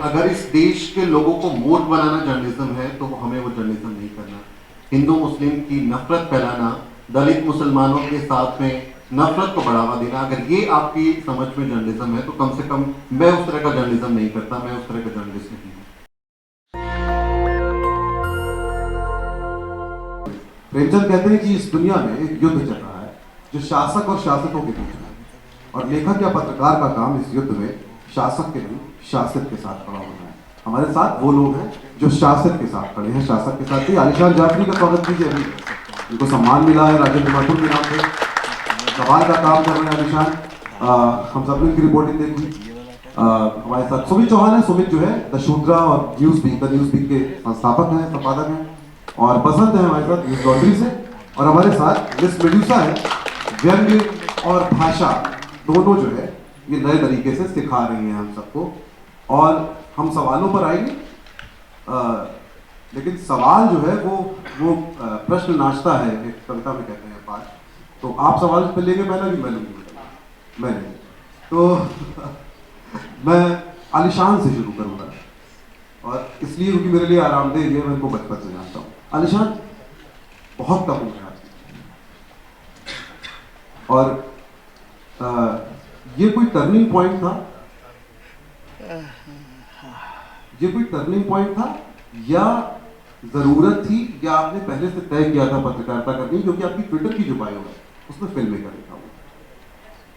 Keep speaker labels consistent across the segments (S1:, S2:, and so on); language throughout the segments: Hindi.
S1: अगर इस देश के लोगों को मूर्ख बनाना जर्नलिज्म है तो हमें वो जर्नलिज्म नहीं करना। हिंदू मुस्लिम की नफरत फैलाना, दलित मुसलमानों के साथ में नफरत को बढ़ावा देना, अगर ये आपकी समझ में जर्नलिज्म है तो कम से कम मैं उस तरह का जर्नलिज्म नहीं करता, मैं उस तरह का जर्नलिस्ट नहीं हूँ।
S2: प्रेमचंद कहते हैं कि इस दुनिया में एक युद्ध चल रहा है जो शासक और शासकों के बीच में है, और लेखक या पत्रकार का काम इस युद्ध में शासक के नहीं शासित के साथ खड़ा होना है। हमारे साथ वो लोग हैं जो शासित के साथ खड़े हैं, शासक के साथ भी। आलिशान जाफरी का स्वागत कीजिए। अभी उनको सम्मान मिला है राजेंद्र माथुर के नाम पे, सवाल का काम कर रहे हैं आलिशान। हम सब ने इनकी रिपोर्टिंग देखी। हमारे साथ सुमित चौहान है। सुमित जो है द शूद्रा और न्यूज वीक के संस्थापक हैं, संपादक हैं। और बसंत है हमारे साथ न्यूज लॉन्ड्री से। और हमारे साथ मिस मेडुसा है, व्यंग्य और भाषा दोनों जो है ये नए तरीके से सिखा रही हैं हम सबको। और हम सवालों पर आएंगे, लेकिन सवाल जो है वो प्रश्न नाचता है, एक कविता में कहते हैं पाठ। तो आप सवाल पे लेंगे पहले भी मैं लूंगी, मैंने तो मैं आलिशान से शुरू करूंगा, और इसलिए क्योंकि मेरे लिए आरामदेह है, मैं इनको बचपन से जानता हूँ। आलिशान बहुत कम है और ये कोई टर्निंग पॉइंट था, ये कोई टर्निंग पॉइंट था या जरूरत थी, या आपने पहले से तय किया था पत्रकारिता करनी? क्योंकि आपकी ट्विटर की जो बायो है उसमें फिल्म मेकर लिखा हुआ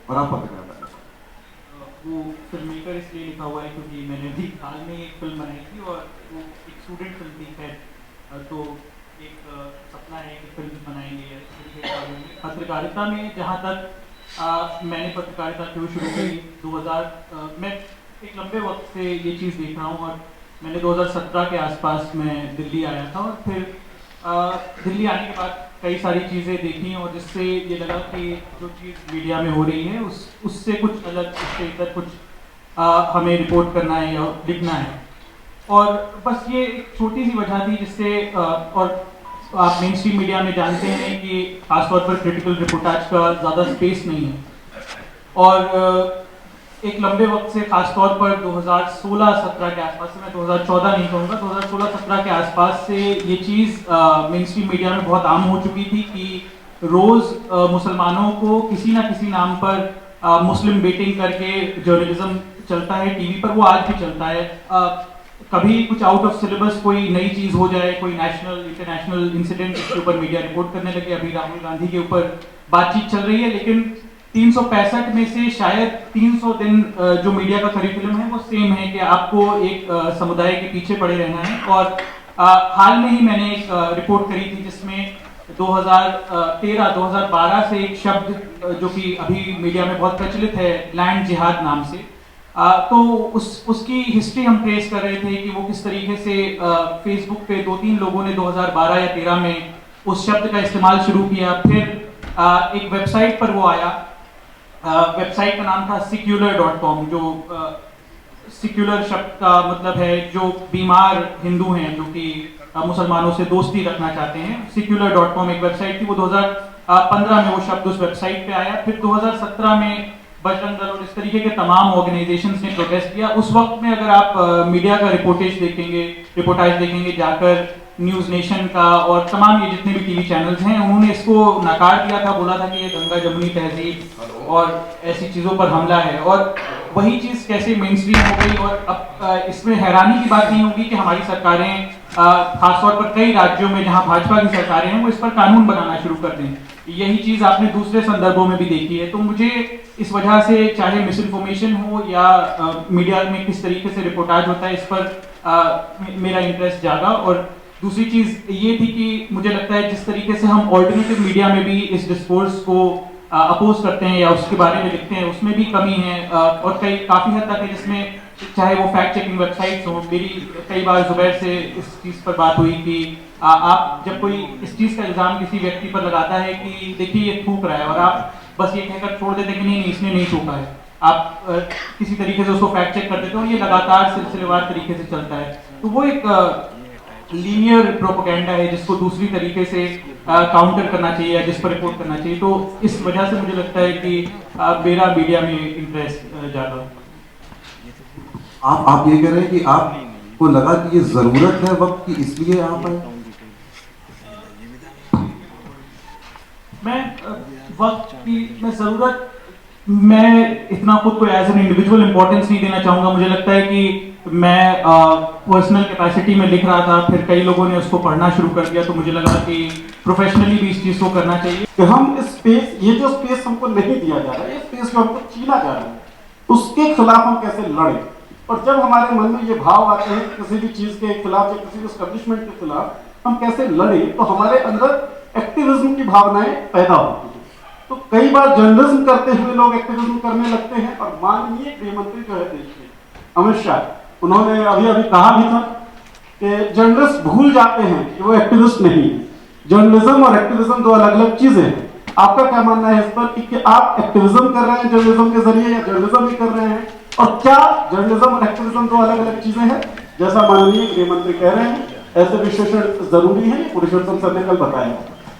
S2: और आप पत्रकारिता कर।
S3: वो फिल्म मेकर इसलिए लिखा हुआ है क्योंकि मैंने भी हाल में एक फिल्म बनाई थी और वो एक स्टूडेंट फिल्म थी। खैर तो एक सपना है कि फिल्म बनाएंगे पत्रकारिता में। जहाँ तक मैंने पत्रकारिता क्यों शुरू करी, 2000 मैं एक लंबे वक्त से ये चीज़ देख रहा हूँ, और मैंने 2017 के आसपास मैं दिल्ली आया था। और फिर दिल्ली आने के बाद कई सारी चीज़ें देखी, और जिससे ये लगा कि जो चीज़ मीडिया में हो रही है उससे कुछ अलग, उससे इधर कुछ हमें रिपोर्ट करना है या लिखना है। और बस ये एक छोटी सी वजह थी जिससे और आप मेन स्ट्रीम मीडिया में जानते हैं कि खासतौर पर क्रिटिकल रिपोर्टाज का ज़्यादा स्पेस नहीं है। और एक लंबे वक्त से खासतौर पर 2016-17 के आसपास से, मैं 2014 नहीं कहूँगा, 2016-17 के आसपास से ये चीज़ मेन स्ट्रीम मीडिया में बहुत आम हो चुकी थी कि रोज़ मुसलमानों को किसी ना किसी नाम पर मुस्लिम बेटिंग करके जर्नलिज्म चलता है टीवी पर। वो आज भी चलता है। कभी कुछ आउट ऑफ सिलेबस कोई नई चीज़ हो जाए, कोई नेशनल इंटरनेशनल इंसिडेंट, इसके ऊपर मीडिया रिपोर्ट करने लगे। अभी राहुल गांधी के ऊपर बातचीत चल रही है, लेकिन 365 में से शायद 300 दिन जो मीडिया का करिकुलम है वो सेम है कि आपको एक समुदाय के पीछे पड़े रहना है। और हाल में ही मैंने एक रिपोर्ट करी थी जिसमें 2013-2012 से एक शब्द जो कि अभी मीडिया में बहुत प्रचलित है, लैंड जिहाद नाम से, तो उसकी हिस्ट्री हम ट्रेस कर रहे थे कि वो किस तरीके से फेसबुक पे 2-3 लोगों ने 2012 या 13 में उस शब्द का इस्तेमाल शुरू किया। फिर एक वेबसाइट पर वो आया, वेबसाइट का नाम था secular.com, जो सिक्युलर शब्द का मतलब है जो बीमार हिंदू हैं, जो कि मुसलमानों से दोस्ती रखना चाहते हैं। secular.com एक वेबसाइट थी। वो 2015 में वो शब्द उस वेबसाइट पे आया। फिर 2017 में बजरंग दल और इस तरीके के तमाम ऑर्गेनाइजेशंस ने प्रोटेस्ट किया। उस वक्त में अगर आप मीडिया का रिपोर्टाज देखेंगे जाकर, न्यूज़ नेशन का और तमाम ये जितने भी टीवी चैनल्स हैं, उन्होंने इसको नकार दिया था, बोला था कि ये गंगा जमुनी तहजीब और ऐसी चीज़ों पर हमला है। और वही चीज़ कैसे मेन स्ट्रीम हो गई। और अब इसमें हैरानी की बात नहीं होगी कि हमारी सरकारें खासतौर पर कई राज्यों में जहां भाजपा की सरकारें हैं वो इस पर कानून बनाना शुरू कर दें। यही चीज़ आपने दूसरे संदर्भों में भी देखी है। तो मुझे इस वजह से चाहे मिस इन्फॉर्मेशन हो या मीडिया में किस तरीके से रिपोर्टाज होता है, इस पर मेरा इंटरेस्ट जागा। और दूसरी चीज़ ये थी कि मुझे लगता है जिस तरीके से हम ऑल्टरनेटिव मीडिया में भी इस डिस्कोर्स को अपोज करते हैं या उसके बारे में लिखते हैं, उसमें भी कमी है। और काफ़ी हद तक है जिसमें चाहे वो फैक्ट चेकिंग वेबसाइट्स हो। मेरी कई बार जुबैर से इस चीज़ पर बात हुई कि आप जब कोई इस चीज़ का इल्ज़ाम किसी व्यक्ति पर लगाता है कि देखिए ये थूक रहा है, और आप बस ये कहकर छोड़ देते कि नहीं इसने नहीं थूका है, आप किसी तरीके से उसको फैक्ट चेक कर देते हो, ये लगातार सिलसिलेवार तरीके से चलता है। तो वो एक लीनियर प्रोपेगेंडा है जिसको दूसरी तरीके से काउंटर करना चाहिए या जिस पर रिपोर्ट करना चाहिए। तो इस वजह से मुझे लगता है कि मेरा मीडिया में इंटरेस्ट ज़्यादा।
S2: आप ये कह रहे हैं कि आपको लगा कि ये जरूरत है वक्त की, इसलिए आप आए?
S3: मैं ज़रूरत, मैं इतना खुद को एज एन इंडिविजुअल इंपॉर्टेंस नहीं देना चाहूँगा। मुझे लगता है कि मैं पर्सनल कैपेसिटी में लिख रहा था, फिर कई लोगों ने उसको पढ़ना शुरू कर दिया, तो मुझे लगा कि प्रोफेशनली भी इस चीज़ को करना चाहिए।
S4: कि हम इस स्पेस, ये जो स्पेस हमको नहीं दिया जा रहा है, ये स्पेस जो हमको छीना जा रहा है, उसके खिलाफ हम कैसे लड़ें। और जब हमारे मन में ये भाव आते हैं किसी भी चीज़ के खिलाफ या किसी भी एस्टेब्लिशमेंट के खिलाफ हम कैसे लड़ें, तो हमारे अंदर एक्टिविज्म की भावनाएं पैदा होती हैं। तो कई बार जर्नलिज्म करते हुए लोग एक्टिविज्म करने लगते हैं। और माननीय गृह मंत्री जो है देश के, अमित शाह, उन्होंने अभी अभी कहा भी था कि जर्नलिस्ट भूल जाते हैं कि वो एक्टिविस्ट नहीं है। जर्नलिज्म और एक्टिविज्म दो अलग अलग चीजें हैं। आपका क्या मानना है इस पर कि आप एक्टिविज्म कर रहे हैं जर्नलिज्म के जरिए, या जर्नलिज्म ही कर रहे हैं? और क्या जर्नलिज्म और एक्टिविज्म दो अलग अलग चीजें हैं, जैसा माननीय गृह मंत्री कह रहे हैं? ऐसे विश्लेषण जरूरी है, पुरुषोत्तम सर ने कल बताया,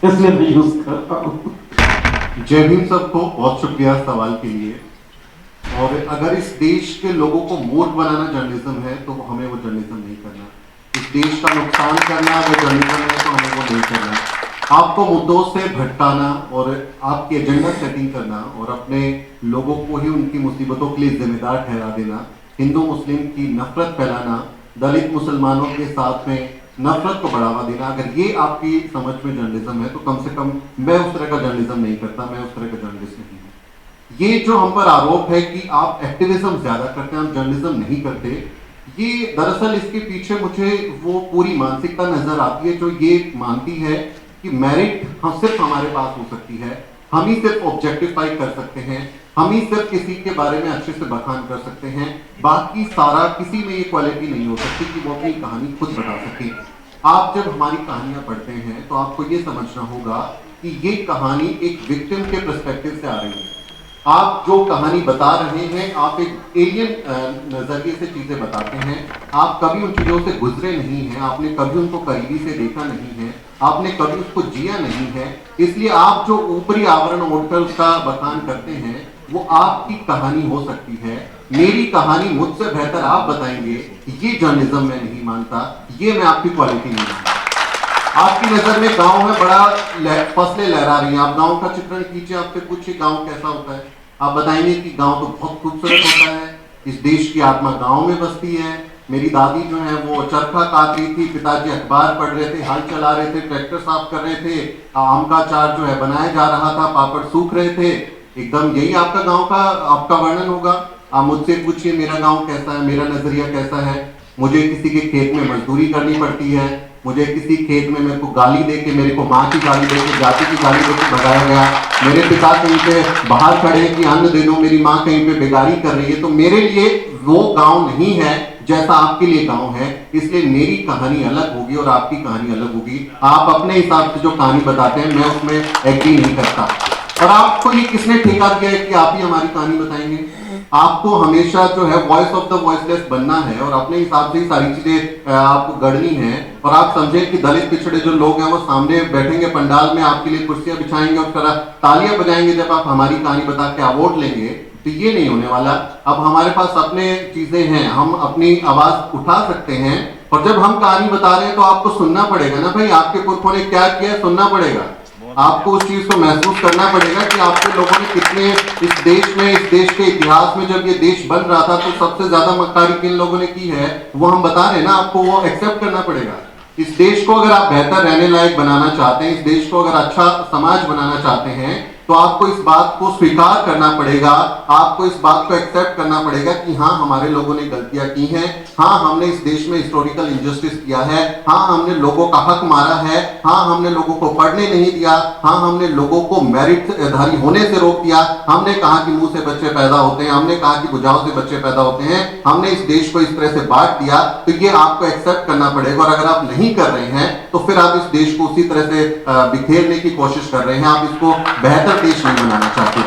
S4: इसलिए मैं यूज करता हूँ।
S1: जय भीम सबको, बहुत शुक्रिया सवाल के लिए। और अगर इस देश के लोगों को मूर्ख बनाना जर्नलिज्म है तो हमें वो जर्नलिज्म नहीं करना। इस देश का नुकसान करना अगर जर्नलिज्म है तो हमें वो नहीं करना। आपको मुद्दों से भटकाना और आपकी एजेंडा सेटिंग करना और अपने लोगों को ही उनकी मुसीबतों के लिए जिम्मेदार ठहरा देना, हिंदू मुस्लिम की नफरत फैलाना, दलित मुसलमानों के साथ में नफरत को बढ़ावा देना, अगर ये आपकी समझ में जर्नलिज्म है तो कम से कम मैं उस तरह का जर्नलिज्म नहीं करता, मैं उस तरह का जर्नलिस्ट नहीं हूँ। ये जो हम पर आरोप है कि आप एक्टिविज्म ज्यादा करते हैं, आप जर्नलिज्म नहीं करते, ये दरअसल इसके पीछे मुझे वो पूरी मानसिकता नजर आती है जो ये मानती है कि मेरिट हम सिर्फ हमारे पास हो सकती है, हम ही सिर्फ ऑब्जेक्टिफाई कर सकते हैं, हम ही सिर्फ किसी के बारे में अच्छे से बखान कर सकते हैं, बाकी सारा किसी में ये क्वालिटी नहीं हो सकती कि वो अपनी कहानी खुद बता सके। आप जब हमारी कहानियां पढ़ते हैं तो आपको ये समझना होगा कि ये कहानी एक विक्टिम के पर्सपेक्टिव से आ रही है। आप जो कहानी बता रहे हैं, आप एक एलियन नजरिए से चीजें बताते हैं, आप कभी उन चीजों से गुजरे नहीं हैं, आपने कभी उनको करीबी से देखा नहीं है, आपने कभी उसको जिया नहीं है, इसलिए आप जो ऊपरी आवरण ओढ़कर उसका बखान करते हैं वो आपकी कहानी हो सकती है। मेरी कहानी मुझसे बेहतर आप बताएंगे, ये जर्नलिज्म मैं नहीं मानता, ये मैं आपकी क्वालिटी नहीं मानता। आपकी नजर में गांव में बड़ा फसलें लहरा रही हैं, आप गांव का चित्रण कीजिए, आपसे पूछिए गांव कैसा होता है, आप बताएंगे कि गांव तो बहुत खूबसूरत होता है, इस देश की आत्मा गांव में बसती है। मेरी दादी जो है वो चरखा काट रही थी, पिताजी अखबार पढ़ रहे थे, हल चला रहे थे, ट्रैक्टर साफ कर रहे थे, आम का अचार जो है बनाया जा रहा था, पापड़ सूख रहे थे। एकदम यही आपका गांव का आपका वर्णन होगा। आप मुझसे पूछिए मेरा गांव कैसा है, मेरा नजरिया कैसा है। मुझे किसी के खेत में मजदूरी करनी पड़ती है, मुझे किसी खेत में मेरे को गाली दे के, मेरे को माँ की गाली दे के, जाति की गाली दे के भगाया गया, मेरे पिता कहीं पे बाहर खड़े कि अन्न दे दो, मेरी माँ कहीं पे बेगारी कर रही है, तो मेरे लिए वो गांव नहीं है जैसा आपके लिए गांव है। इसलिए मेरी कहानी अलग होगी और आपकी कहानी अलग होगी। आप अपने हिसाब से जो कहानी बताते हैं मैं उसमें एग्री नहीं करता। और आपको ये किसने ठेका दिया है कि आप ही हमारी कहानी बताएंगे? आपको हमेशा जो है वॉइस ऑफ द वॉइसलेस बनना है और अपने हिसाब से ही सारी चीजें आपको गढ़नी है। और आप समझें कि दलित पिछड़े जो लोग हैं वो सामने बैठेंगे पंडाल में, आपके लिए कुर्सियां बिछाएंगे और फिर तालियां बजाएंगे जब आप हमारी कहानी बता के अवार्ड लेंगे, तो ये नहीं होने वाला। अब हमारे पास अपने चीजें हैं, हम अपनी आवाज उठा सकते हैं, और जब हम कहानी बता रहे हैं तो आपको सुनना पड़ेगा ना भाई, आपके पुरखों ने क्या किया, सुनना पड़ेगा। आपको उस चीज को महसूस करना पड़ेगा कि आपके लोगों ने कितने इस देश में, इस देश के इतिहास में जब ये देश बन रहा था तो सबसे ज्यादा मक्कारी किन लोगों ने की है, वो हम बता रहे हैं ना, आपको वो एक्सेप्ट करना पड़ेगा। इस देश को अगर आप बेहतर रहने लायक बनाना चाहते हैं, इस देश को अगर अच्छा समाज बनाना चाहते हैं, तो आपको इस बात को स्वीकार करना पड़ेगा, आपको इस बात को एक्सेप्ट करना पड़ेगा कि हाँ हमारे लोगों ने गलतियां की हैं, हाँ हमने इस देश में हिस्टोरिकल इंजस्टिस किया है, हाँ हमने लोगों का हक मारा है, हाँ हमने लोगों को पढ़ने नहीं दिया, हाँ हमने लोगों को मेरिटधारी होने से रोक दिया, हमने कहा कि मुंह से बच्चे पैदा होते हैं, हमने कहा कि भुजाओं से बच्चे पैदा होते हैं, हमने इस देश को इस तरह से बांट दिया। तो ये आपको एक्सेप्ट करना पड़ेगा, और अगर आप नहीं कर रहे हैं तो फिर आप इस देश को उसी तरह से बिखेरने की कोशिश कर रहे हैं, आप इसको बेहतर देश नहीं बनाना चाहते।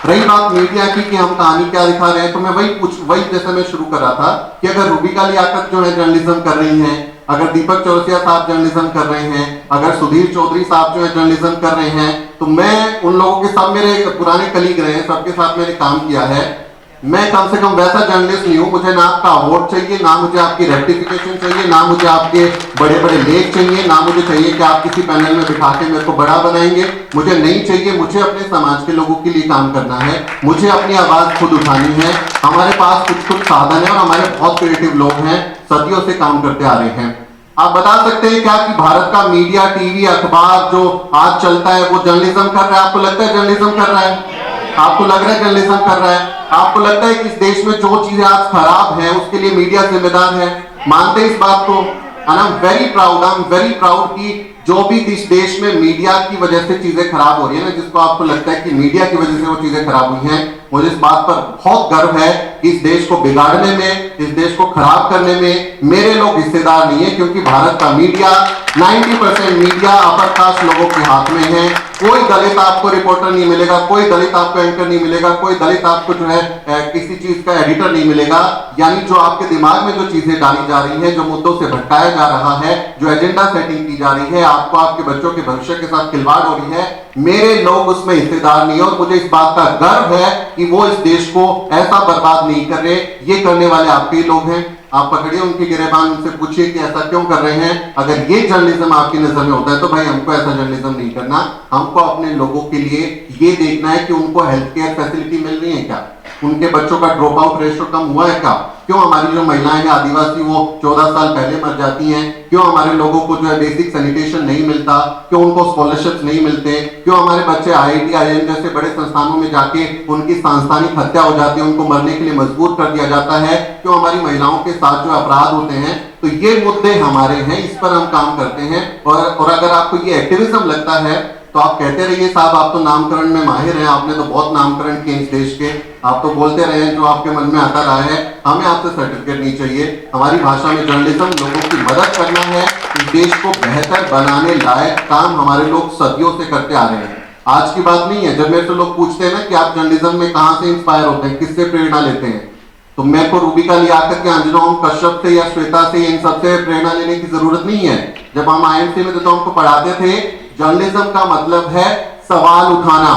S1: रही बात मीडिया की कि हम कहानी क्या दिखा रहे हैं, तो मैं वही जैसे मैं शुरू कर रहा था कि अगर रूबिका लियाकत जो है जर्नलिज्म कर रही हैं, अगर दीपक चौरसिया साहब जर्नलिज्म कर रहे हैं, अगर सुधीर चौधरी साहब जो है जर्नलिज्म कर रहे हैं, तो मैं उन लोगों के साथ, मेरे पुराने कलीग रहे हैं, सबके साथ मैंने काम किया है, मैं कम से कम वैसा जर्नलिस्ट नहीं हूं, मुझे ना आपका अवार्ड चाहिए, ना मुझे आपकी रेक्टिफिकेशन चाहिए, ना मुझे आपके बड़े बड़े लेख चाहिए, ना मुझे चाहिए कि आप किसी पैनल में बिठा के मेरे को बड़ा बनाएंगे। मुझे नहीं चाहिए, मुझे अपने समाज के लोगों के लिए काम करना है, मुझे अपनी आवाज खुद उठानी है। हमारे पास कुछ साधन है और हमारे बहुत क्रिएटिव लोग हैं, सदियों से काम करते आ रहे हैं। आप बता सकते हैं क्या कि भारत का मीडिया, टीवी, अखबार जो आज चलता है वो जर्नलिज्म कर रहा है? आपको लगता है जर्नलिज्म कर रहा है? आपको लग रहा है जर्नलिज्म कर रहा है? आपको लगता है कि इस देश में जो चीजें आज खराब हैं उसके लिए मीडिया जिम्मेदार है? मानते हैं इस बात को? आई एम वेरी प्राउड कि जो भी इस देश में मीडिया की वजह से चीजें खराब हो रही है ना, जिसको आपको लगता है कि मीडिया की वजह से वो चीजें खराब हुई हैं, मुझे इस बात पर बहुत गर्व है कि इस देश को बिगाड़ने में, इस देश को खराब करने में मेरे लोग हिस्सेदार नहीं है, क्योंकि भारत का मीडिया 90% मीडिया अपर कास्ट लोगों के हाथ में है। कोई दलित आपको रिपोर्टर नहीं मिलेगा, कोई दलित आपको एंकर नहीं मिलेगा, कोई दलित आपको जो है किसी चीज का एडिटर नहीं मिलेगा। यानी जो आपके दिमाग में जो चीजें डाली जा रही हैं, जो मुद्दों से भटकाया जा रहा है, जो एजेंडा सेटिंग की जा रही है, आपको आपके बच्चों के भविष्य के साथ खिलवाड़ हो रही है, मेरे लोग उसमें हिस्सेदार नहीं है। और मुझे इस बात का गर्व है कि वो इस देश को ऐसा बर्बाद नहीं कर रहे, ये करने वाले आपके ही लोग हैं। आप पकड़िए उनकी गिरेबान, उनसे पूछिए कि ऐसा क्यों कर रहे हैं। अगर ये जर्नलिज्म आपकी नजर में होता है तो भाई हमको ऐसा जर्नलिज्म नहीं करना। हमको अपने लोगों के लिए ये देखना है कि उनको हेल्थ केयर फैसिलिटी मिल रही है क्या, उनके बच्चों का ड्रॉप आउट रेशियो कम हुआ है क्या, क्यों हमारी जो महिलाएं हैं आदिवासी वो 14 साल पहले मर जाती हैं, क्यों हमारे लोगों को जो है बेसिक सैनिटेशन नहीं मिलता, क्यों उनको स्कॉलरशिप्स नहीं मिलते, क्यों हमारे बच्चे IIT IIM जैसे बड़े संस्थानों में जाके उनकी सांस्थानिक हत्या हो जाती है, उनको मरने के लिए मजबूर कर दिया जाता है, क्यों हमारी महिलाओं के साथ जो अपराध होते हैं। तो ये मुद्दे हमारे हैं, इस पर हम काम करते हैं। और अगर आपको ये एक्टिविज्म लगता है तो आप कहते रहिए साहब आप तो नामकरण में माहिर हैं, आपने तो बहुत नामकरण किए इस देश के, आप तो बोलते रहे जो आपके मन में आता रहा है। हमें आपसे सर्टिफिकेट नहीं चाहिए। हमारी भाषा में जर्नलिज्म लोगों की मदद करना है, इस देश को बेहतर बनाने लायक काम हमारे लोग सदियों से करते आ रहे हैं। आज की बात नहीं है। जब मेरे से लोग पूछते हैं ना कि आप जर्नलिज्म में कहां से इंस्पायर होते हैं, किससे प्रेरणा लेते हैं, तो मेरे को रूबिका लियाकत के, अंजुम कश्यप से या श्वेता से, इन सबसे प्रेरणा लेने की जरूरत नहीं है। जब हम IMC में तो हमको पढ़ाते थे जर्नलिज्म का मतलब है सवाल उठाना।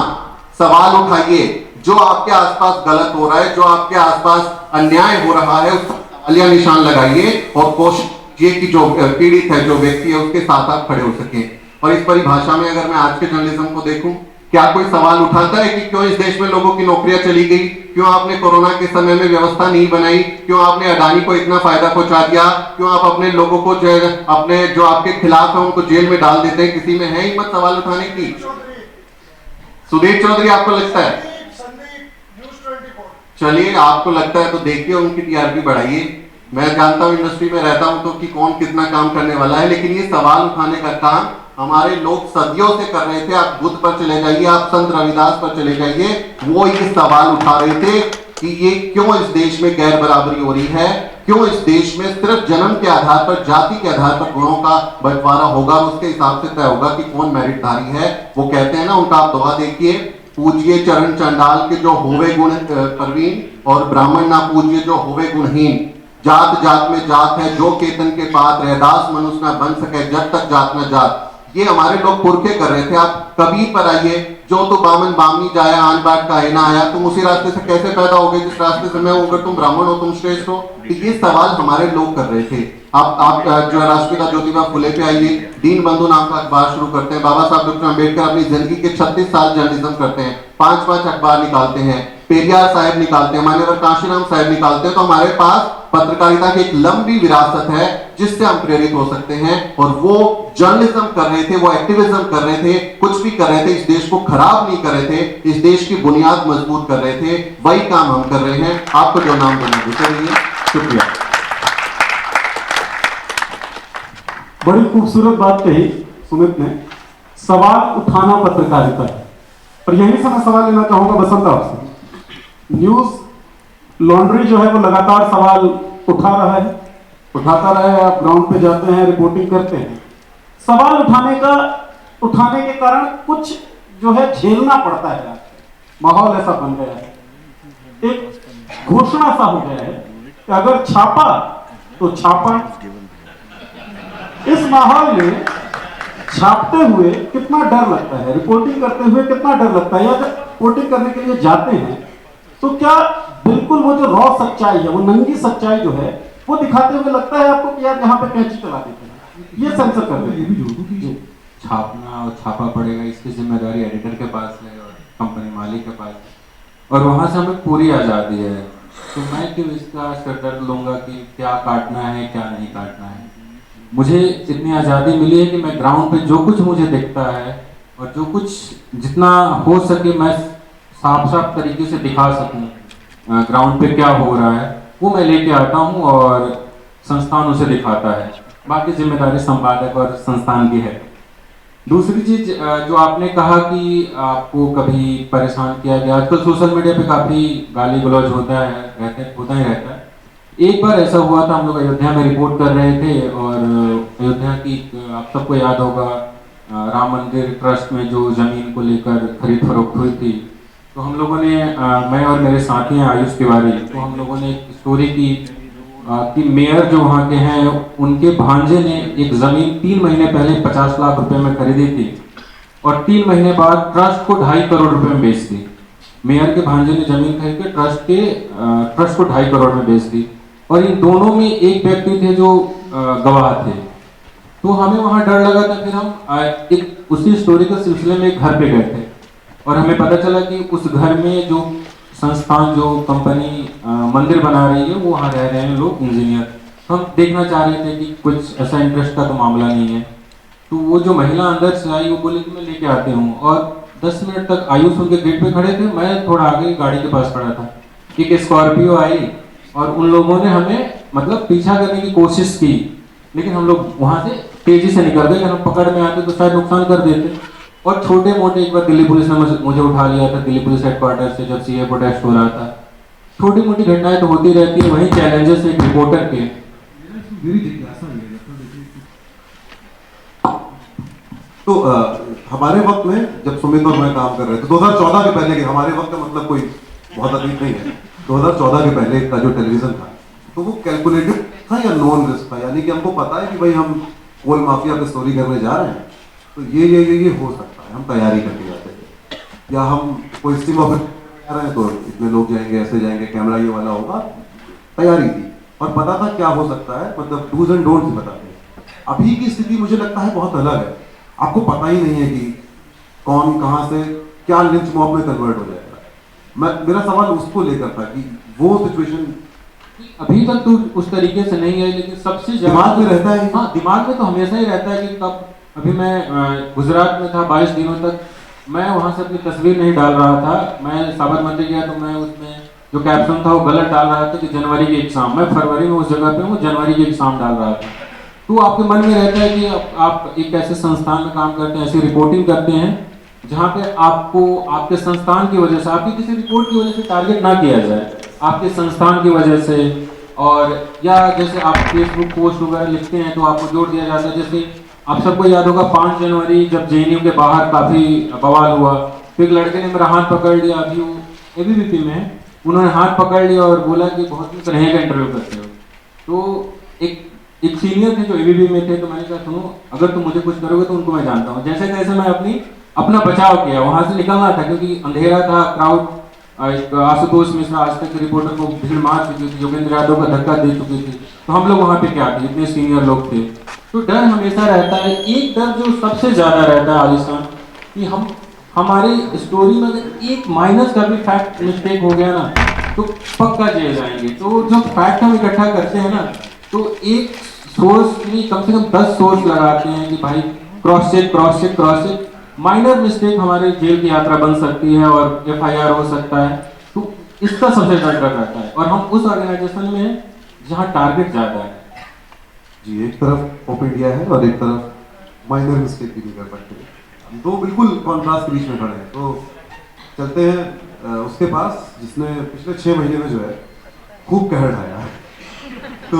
S1: सवाल उठाइए, जो आपके आसपास गलत हो रहा है, जो आपके आसपास अन्याय हो रहा है, उस पर सवालिया निशान लगाइए और कोशिश कीजिए कि जो पीड़ित है, जो व्यक्ति है, उसके साथ आप खड़े हो सकें। और इस परिभाषा में अगर मैं आज के जर्नलिज्म को देखूं, क्या कोई सवाल उठाता है कि क्यों इस देश में लोगों की नौकरियां चली गई, क्यों आपने कोरोना के समय में व्यवस्था नहीं बनाई, क्यों आपने अडानी को इतना फायदा पहुंचा दिया, क्यों आप अपने लोगों को जो है अपने जो आपके खिलाफ है उनको जेल में डाल देते हैं? किसी में है हिम्मत सवाल उठाने की? सुधीर चौधरी आपको लगता है? चलिए आपको लगता है तो देखिए, उनकी TRP बढ़ाइए। मैं जानता हूं, इंडस्ट्री में रहता हूं तो कि कौन कितना काम करने वाला है, लेकिन ये सवाल उठाने का काम हमारे लोग सदियों से कर रहे थे। आप बुद्ध पर चले जाइए, आप संत रविदास पर चले जाइए, वो ये सवाल उठा रहे थे कि ये क्यों इस देश में गैर बराबरी हो रही है, क्यों इस देश में सिर्फ जन्म के आधार पर, जाति के आधार पर गुणों का बंटवारा होगा, उसके हिसाब से तय होगा कि कौन मेरिटधारी है। वो कहते हैं ना, उनका आप दोहा देखिए, पूजिए चरण चंडाल के जो होवे गुण प्रवीण, और ब्राह्मण ना पूजिए जो होवे गुणहीन। जात जात में जात है जो केतन के पात, रहदास मनुष्य ना बन सके जब तक जात न जात। ये हमारे लोग पुरखे कर रहे थे। आप कबीर पर आइए, जो तो बामन बामनी जाया आन बाट का ना आया, तुम उसी रास्ते से कैसे पैदा हो गए जिस रास्ते से मैं हूं, अगर तुम ब्राह्मण हो तुम श्रेष्ठ हो। तो ये सवाल हमारे लोग कर रहे थे। आप जो है राष्ट्रपिता ज्योतिबा फुले पे आइए, दीन बंधु नाम का अखबार शुरू करते हैं। बाबा साहब डॉक्टर अम्बेडकर अपनी जिंदगी के 36 साल जर्नलिज्म करते हैं, 5-5 अखबार निकालते हैं, पेरियार साहब निकालते हैं, मान्यवर कांशीराम साहब निकालते हैं। तो हमारे पास पत्रकारिता की एक लंबी विरासत है जिससे हम प्रेरित हो सकते हैं। और वो जर्नलिज्म कर रहे थे, वो एक्टिविज्म कर रहे थे, कुछ भी कर रहे थे, इस देश को खराब नहीं कर रहे थे, इस देश की बुनियाद मजबूत कर रहे थे। वही काम हम कर रहे हैं। आपको जो नाम देना चाहिए। शुक्रिया।
S4: बड़ी खूबसूरत बात कही सुमित ने, सवाल उठाना पत्रकारिता है। और यहीं से मैं सवाल लेना चाहूंगा बसंत आपसे। न्यूज लॉन्ड्री जो है वो लगातार सवाल उठा रहा है, उठाता रहा है। आप ग्राउंड पे जाते हैं, रिपोर्टिंग करते हैं, सवाल उठाने के कारण कुछ जो है झेलना पड़ता है। माहौल ऐसा बन गया है, एक घोषणा सा हो गया है कि अगर छापा तो छापा। इस माहौल में छापते हुए कितना डर लगता है, रिपोर्टिंग करते हुए कितना डर लगता है, या जब रिपोर्टिंग करने के लिए जाते हैं तो क्या बिल्कुल बिल्कुल वो जो रॉ सच्चाई है, वो नंगी सच्चाई जो है, वो दिखाते हुए लगता है आपको कि यार यहाँ पे कैंची चला देते हैं, ये सेंसर कर देते हैं। जी।
S5: छापना और छापा पड़ेगा, इसकी जिम्मेदारी एडिटर के पास है और कंपनी मालिक के पास है, और वहाँ से हमें पूरी आज़ादी है। तो मैं क्यों इसका सिरदर्द लूँगा कि क्या काटना है क्या नहीं काटना है। मुझे इतनी आज़ादी मिली है कि मैं ग्राउंड पे जो कुछ मुझे दिखता है और जो कुछ जितना हो सके मैं साफ साफ तरीके से दिखा सकूं ग्राउंड पे क्या हो रहा है, वो मैं लेके आता हूं और संस्थान उसे दिखाता है। बाकी जिम्मेदारी संपादक और संस्थान की है। दूसरी चीज जो आपने कहा कि आपको कभी परेशान किया गया, आजकल सोशल मीडिया पे काफ़ी गाली गलौज होता ही रहता है। एक बार ऐसा हुआ था, हम लोग अयोध्या में रिपोर्ट कर रहे थे और अयोध्या की आप सबको याद होगा राम मंदिर ट्रस्ट में जो ज़मीन को लेकर खरीद फरोख्त हुई थी, तो हम लोगों ने मैं और मेरे साथी हैं आयुष तिवारी, तो हम लोगों ने एक स्टोरी की कि मेयर जो वहाँ के हैं उनके भांजे ने एक ज़मीन 3 महीने पहले 50 लाख रुपए में खरीदी थी और 3 महीने बाद ट्रस्ट को 2.5 करोड़ रुपए में बेच दी। मेयर के भांजे ने जमीन खरीद के ट्रस्ट को 2.5 करोड़ में बेच दी और इन दोनों में एक व्यक्ति थे जो गवाह थे। तो हमें वहाँ डर लगा था। फिर हम एक उसी स्टोरी के सिलसिले में एक घर पे गए थे और हमें पता चला कि उस घर में जो संस्थान जो कंपनी मंदिर बना रही है वो वहाँ रह रहे हैं लोग इंजीनियर। तो हम देखना चाह रहे थे कि कुछ ऐसा इंटरेस्ट का तो मामला नहीं है। तो वो जो महिला अंदर से आई वो बोली कि मैं लेके आती हूँ और 10 मिनट तक आयुष उनके गेट पे खड़े थे, मैं थोड़ा आगे गाड़ी के पास खड़ा था। एक स्कॉर्पियो आई और उन लोगों ने हमें मतलब पीछा करने की कोशिश की, लेकिन हम लोग वहाँ से तेजी से निकल गए। अगर हम पकड़ में आते तो शायद नुकसान कर देते। और छोटे मोटे एक बार दिल्ली पुलिस ने मुझे उठा लिया था, दिल्ली पुलिस हेडक्वार्टर से जब सीए प्रोटेस्ट हो रहा था। छोटी मोटी घटनाएं तो होती रहती है। वही चैलेंजेस एक रिपोर्टर के
S2: तो हमारे वक्त में जब सुमित और मैं काम कर रहे थे 2014 के पहले के, हमारे वक्त का मतलब कोई बहुत अधिक नहीं है, 2014 के पहले का जो टेलीविजन था तो वो कैलकुलेटेड था या नॉन रिस्क था, यानी कि हमको पता है कि भाई हम कोल माफिया पे स्टोरी करने जा रहे हैं तो ये हो सकता है, हम तैयारी करके जाते थे। या हम कोई स्टीम ऑफिस जा रहे हैं तो इतने लोग जाएंगे, ऐसे जाएंगे, कैमरा ये वाला होगा, तैयारी थी और पता था क्या हो सकता है, मतलब डूज एंड डोंट्स पता थे। अभी की स्थिति मुझे लगता है बहुत अलग है। आपको पता ही नहीं है कि कौन कहाँ से क्या लिंच मॉब में कन्वर्ट हो जाएगा। मेरा सवाल उसको लेकर था कि वो सिचुएशन
S5: अभी तक तो उस तरीके से नहीं है, लेकिन सबसे
S2: दिमाग में रहता है।
S5: हाँ, दिमाग में तो हमेशा ही रहता है कि कब। अभी मैं गुजरात में था 22 दिनों तक, मैं वहाँ से अपनी तस्वीर नहीं डाल रहा था। मैं साबरमती गया तो मैं उसमें जो कैप्शन था वो गलत डाल रहा था कि जनवरी की एग्जाम। मैं फरवरी में उस जगह पे हूँ, जनवरी की एग्जाम डाल रहा था। तो आपके मन में रहता है कि आप एक ऐसे संस्थान में काम करते हैं, ऐसी रिपोर्टिंग करते हैं जहाँ पे आपको आपके संस्थान की वजह से, आपकी किसी रिपोर्ट की वजह से टारगेट ना किया जाए, आपके संस्थान की वजह से। और या जैसे आप फेसबुक पोस्ट वगैरह लिखते हैं तो आपको जोड़ दिया जाता है। जैसे आप सबको याद होगा 5 जनवरी जब जेएनयू के बाहर काफ़ी बवाल हुआ, फिर लड़के ने मेरा हाथ पकड़ लिया, अभी वो एबीवीपी में है, उन्होंने हाथ पकड़ लिया और बोला कि बहुत ही तरह का इंटरव्यू करते हो। तो एक सीनियर थे जो एबीवीपी में थे, तो मैंने कहा सुनो अगर तुम मुझे कुछ करोगे तो उनको मैं जानता हूँ। जैसे तैसे मैं अपना बचाव किया, वहाँ से निकलना था क्योंकि अंधेरा था, क्राउड आशुतोष मिश्रा आज तक के रिपोर्टर को भीड़ मार चुकी थी, योगेंद्र यादव का धक्का दे चुकी थी। तो हम लोग वहाँ पे क्या थे, इतने सीनियर लोग थे। तो डर हमेशा रहता है। एक डर जो सबसे ज्यादा रहता है आलिशान, कि हमारी स्टोरी में अगर एक माइनस का भी फैक्ट मिस्टेक हो गया ना तो पक्का जेल जाएंगे। तो जो फैक्ट हम इकट्ठा करते हैं ना, तो एक सोर्स के लिए कम से कम 10 सोर्स लगाते हैं कि भाई क्रॉस चेक। माइनर मिस्टेक हमारे जेल की यात्रा बन सकती है और एफआईआर हो सकता है। तो इसका सबसे डर रहता है। और हम उस ऑर्गेनाइजेशन में हैं जहाँ टारगेट ज्यादा है।
S2: जी, एक तरफ ओपन इंडिया है और एक तरफ माइनर मिस्टेक भी नहीं कर सकते। दो बिल्कुल कॉन्ट्रास्ट के बीच में खड़े हैं। तो चलते हैं उसके पास जिसने पिछले 6 महीने में जो है खूब कहर ढाया है, तो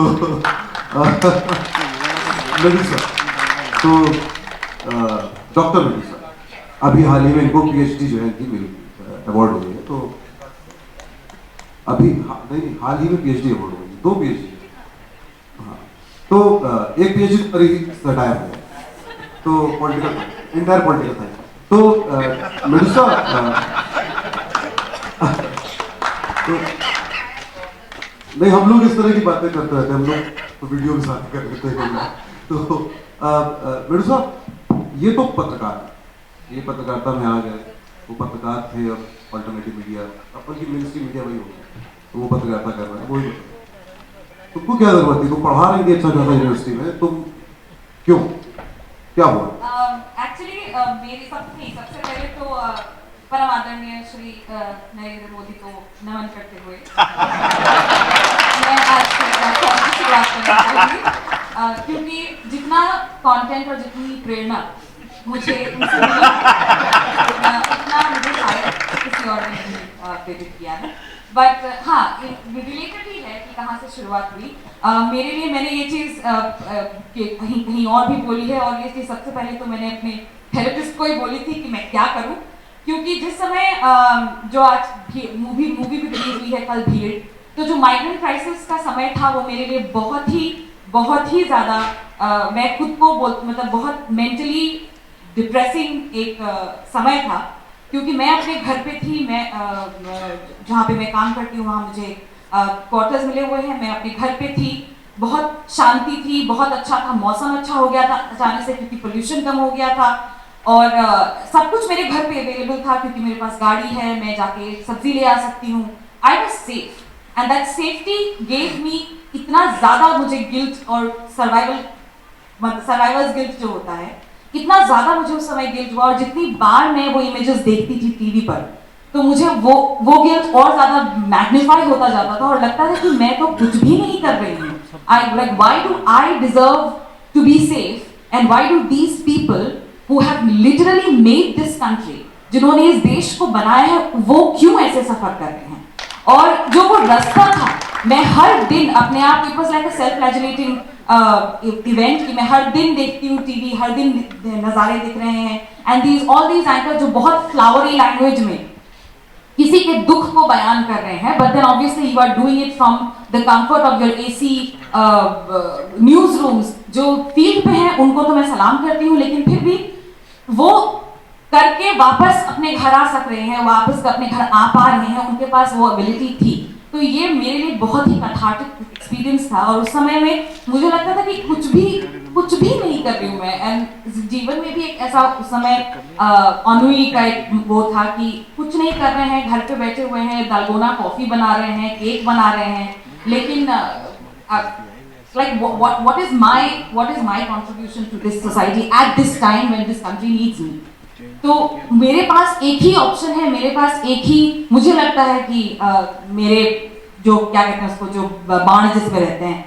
S2: मेडुसा, तो डॉक्टर मेडुसा, अभी हाल ही में इनको पीएचडी जो है इनकी मिली, अवार्ड हो गई है। तो अभी नहीं, हाल ही में पीएचडी अवार्ड हो गई, 2 पीएचडी। हाँ, तो एक पीएचडी पर ही सटाया हुआ है, तो पॉलिटिकल, इंटायर पॉलिटिकल साइंस। तो मेडुसा, नहीं, हम लोग इस तरह की बातें करते रहते हैं, हम लोग तो वीडियो के साथ कर लेते हैं। तो मेडू साहब, ये तो पत्रकार है, ये पत्रकारिता में आ गए, वो पत्रकार थे और अल्टरनेटिव मीडिया, अपन की मिनिस्ट्री मीडिया वही हो गया, तो वो पत्रकारिता कर रहे हैं, वही तुमको क्या जरूरत थी? तुम पढ़ा रही थी अच्छा खासा यूनिवर्सिटी में, तुम क्यों, क्या हुआ?
S6: एक्चुअली मेरी सबसे पहले तो परम आदरणीय श्री नरेंद्र मोदी को नमन करते हुए मैं आज की शुरुआत करना चाहूँगी, क्योंकि जितना कंटेंट और जितनी प्रेरणा मुझे उनसे मिली उतना मुझे शायद किसी और ने नहीं प्रेरित किया है। बट हाँ, रिलेटेड ही है कि कहाँ से शुरुआत हुई। मेरे लिए मैंने ये चीज़ कहीं कहीं और भी बोली है, और ये चीज़ सबसे पहले तो मैंने अपने थेरेपिस्ट को ही बोली थी कि मैं क्या करूं, क्योंकि जिस समय जो आज मूवी भी रिलीज हुई है कल, भीड़, तो जो माइग्रेंट क्राइसिस का समय था वो मेरे लिए बहुत ही ज़्यादा मैं खुद को मतलब बहुत मेंटली डिप्रेसिंग एक समय था, क्योंकि मैं अपने घर पे थी, मैं जहाँ पे मैं काम करती हूँ वहाँ मुझे क्वार्टर्स मिले हुए हैं, मैं अपने घर पे थी, बहुत शांति थी, बहुत अच्छा था, मौसम अच्छा हो गया था अचानक से क्योंकि पोल्यूशन कम हो गया था, और सब कुछ मेरे घर पे अवेलेबल था क्योंकि मेरे पास गाड़ी है, मैं जाके सब्जी ले आ सकती हूँ। I was safe and that safety gave me इतना ज़्यादा मुझे गिल्ट और सर्वाइवर्स गिल्ट जो होता है, इतना ज़्यादा मुझे उस समय गिल्ट हुआ, और जितनी बार मैं वो इमेजेस देखती थी टीवी पर, तो मुझे वो गिल्ट और ज़्यादा मैग्नीफाई होता जाता था और लगता था कि मैं तो कुछ भी नहीं कर रही हूँ। Why do I deserve to be safe, and why do these people who have literally made this country, जिन्होंने इस देश को बनाया है, वो क्यों ऐसे सफर कर रहे हैं? और जो वो रास्ता था, मैं हर दिन अपने आप, it was like a self flagellating event कि मैं हर दिन देखती हूँ टीवी, हर दिन नज़ारे दिख रहे हैं, एंड ऑल दीज एंकर जो बहुत फ्लावरी लैंग्वेज में किसी के दुख को बयान कर रहे हैं, but then obviously you are doing it from the comfort of your AC newsrooms. जो फील्ड पे हैं उनको तो मैं सलाम करती हूँ, लेकिन फिर भी वो करके वापस अपने घर आ सक रहे हैं, वापस अपने घर आ पा रहे हैं, उनके पास वो एबिलिटी थी। तो ये मेरे लिए बहुत ही कैथार्टिक एक्सपीरियंस था, और उस समय में मुझे लगता था कि कुछ भी नहीं कर रही हूँ मैं। एंड जीवन में भी एक ऐसा उस समय अनूई का एक वो था कि कुछ नहीं कर रहे हैं, घर पे बैठे हुए हैं, दालगोना कॉफी बना रहे हैं, केक बना रहे हैं, लेकिन like what is my contribution to this society at this time when this country needs me? तो मेरे पास एक ही ऑप्शन है, मेरे पास एक ही, मुझे लगता है कि मेरे जो क्या कहते हैं उसको, जो बाण जिसमें रहते हैं,